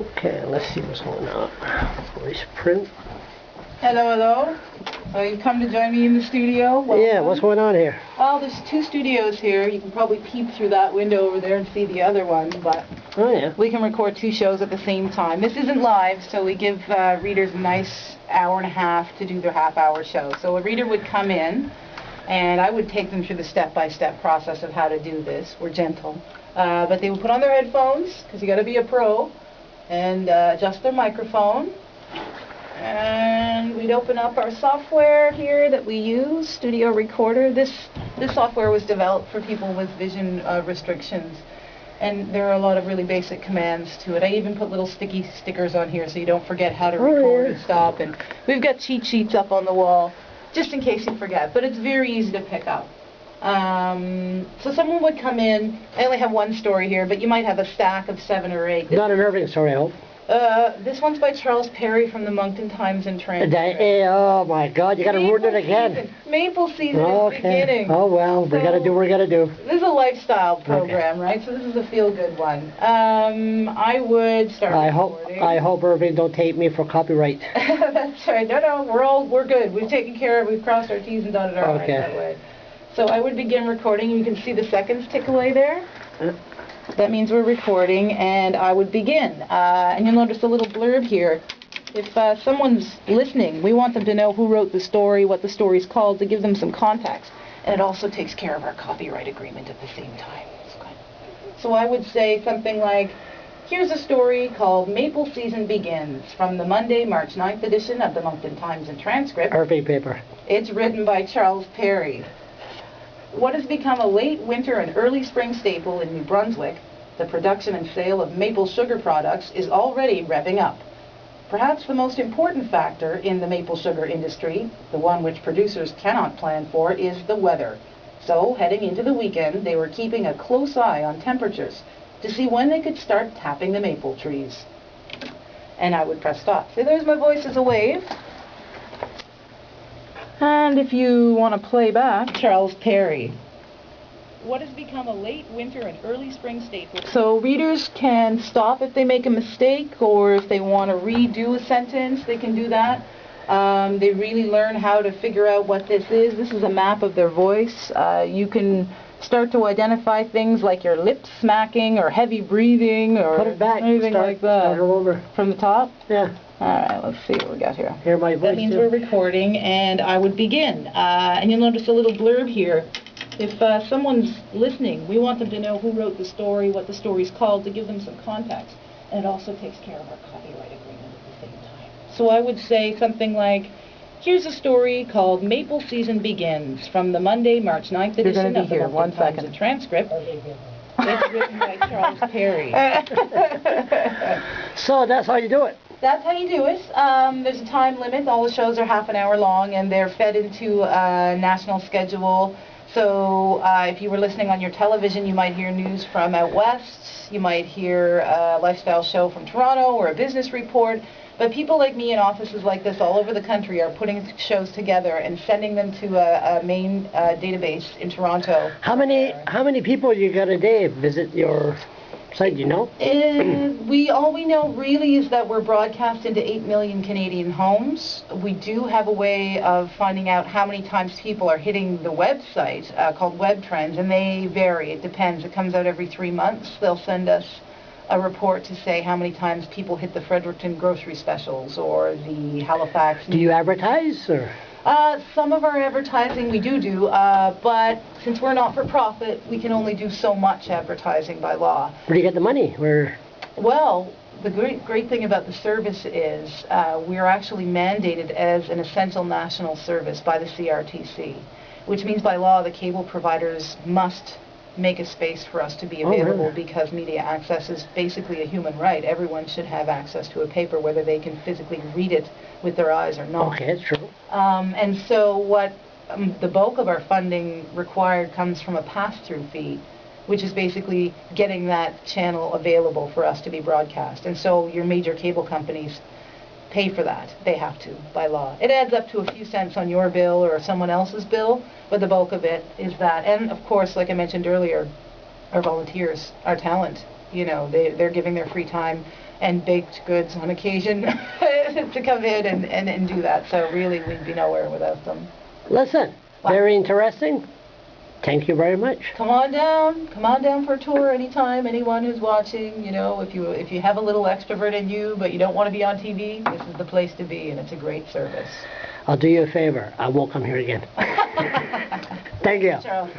Okay, let's see what's going on. VoicePrint. Hello, hello. So you've come to join me in the studio. Welcome. Yeah, what's going on here? Well, there's two studios here. You can probably peep through that window over there and see the other one, but Oh yeah. we can record two shows at the same time. This isn't live, so we give readers a nice hour and a half to do their half-hour show. So a reader would come in, and I would take them through the step-by-step process of how to do this. We're gentle. But they would put on their headphones, because you got to be a pro, and adjust their microphone. And we'd open up our software here that we use, Studio Recorder. This software was developed for people with vision restrictions, and there are a lot of really basic commands to it. I even put little sticky stickers on here so you don't forget how to record and stop. And we've got cheat sheets up on the wall, just in case you forget, but it's very easy to pick up. So someone would come in. I only have one story here, but you might have a stack of 7 or 8. Not an Irving story, I hope. This one's by Charles Perry from the Moncton Times and Transcript. Oh my God, you got to ruin it again. Maple season is beginning. Oh well, we got to do what we got to do. This is a lifestyle program, right? So this is a feel-good one. I would start recording. I hope Irving don't take me for copyright. That's right. No, we're good. We've taken care of. We've crossed our T's and dotted our I's that way. So I would begin recording. You can see the seconds tick away there. That means we're recording, and I would begin. And you'll notice a little blurb here. If someone's listening, we want them to know who wrote the story, what the story's called, to give them some context. And it also takes care of our copyright agreement at the same time. So I would say something like, here's a story called Maple Season Begins, from the Monday, March 9th edition of the Moncton Times and Transcript. Irving paper. It's written by Charles Perry. What has become a late winter and early spring staple in New Brunswick, the production and sale of maple sugar products, is already revving up. Perhaps the most important factor in the maple sugar industry, the one which producers cannot plan for, is the weather. So, heading into the weekend, they were keeping a close eye on temperatures to see when they could start tapping the maple trees. And I would press stop. So there's my voice as a wave. And if you want to play back, Charles Perry. What has become a late winter and early spring staple. So readers can stop if they make a mistake, or if they want to redo a sentence, they can do that. They really learn how to figure out what this is. This is a map of their voice. You can start to identify things like your lips smacking or heavy breathing or anything like that. Start all over. From the top? Yeah. Alright, let's see what we got here. Hear my voice. That means we're recording, and I would begin. And you'll notice a little blurb here. If someone's listening, we want them to know who wrote the story, what the story's called, to give them some context. And it also takes care of our copyright agreement at the same time. So I would say something like, here's a story called Maple Season Begins, from the Monday, March 9th edition of the Moncton Times and Transcript. It's written by Charles Perry. So that's how you do it. That's how you do it. There's a time limit. All the shows are half an hour long, and they're fed into a national schedule. So if you were listening on your television, you might hear news from out west. You might hear a lifestyle show from Toronto or a business report. But people like me in offices like this all over the country are putting shows together and sending them to a main database in Toronto. How many people you got a day visit your site, you know? All we know really is that we're broadcast into 8 million Canadian homes. We do have a way of finding out how many times people are hitting the website called Web Trends, and they vary. It depends. It comes out every 3 months. They'll send us a report to say how many times people hit the Fredericton grocery specials or the Halifax. Do you advertise, or? Some of our advertising we do, but since we're not for profit, we can only do so much advertising by law. Where do you get the money? Well, the great thing about the service is we're actually mandated as an essential national service by the CRTC, which means by law the cable providers must make a space for us to be available, because media access is basically a human right. Everyone should have access to a paper, whether they can physically read it with their eyes or not. Okay, that's true. And so what the bulk of our funding required comes from a pass-through fee, which is basically getting that channel available for us to be broadcast. And so your major cable companies pay for that. They have to, by law. It adds up to a few cents on your bill or someone else's bill, but the bulk of it is that. And of course, like I mentioned earlier, our volunteers, our talent, you know, they're giving their free time and baked goods on occasion to come in and do that. So really, we'd be nowhere without them. Listen, Wow. very interesting. Thank you very much. Come on down for a tour anytime. Anyone who's watching, you know, if you have a little extrovert in you, but you don't want to be on TV, this is the place to be, and it's a great service. I'll do you a favor. I won't come here again. Thank you. Charles.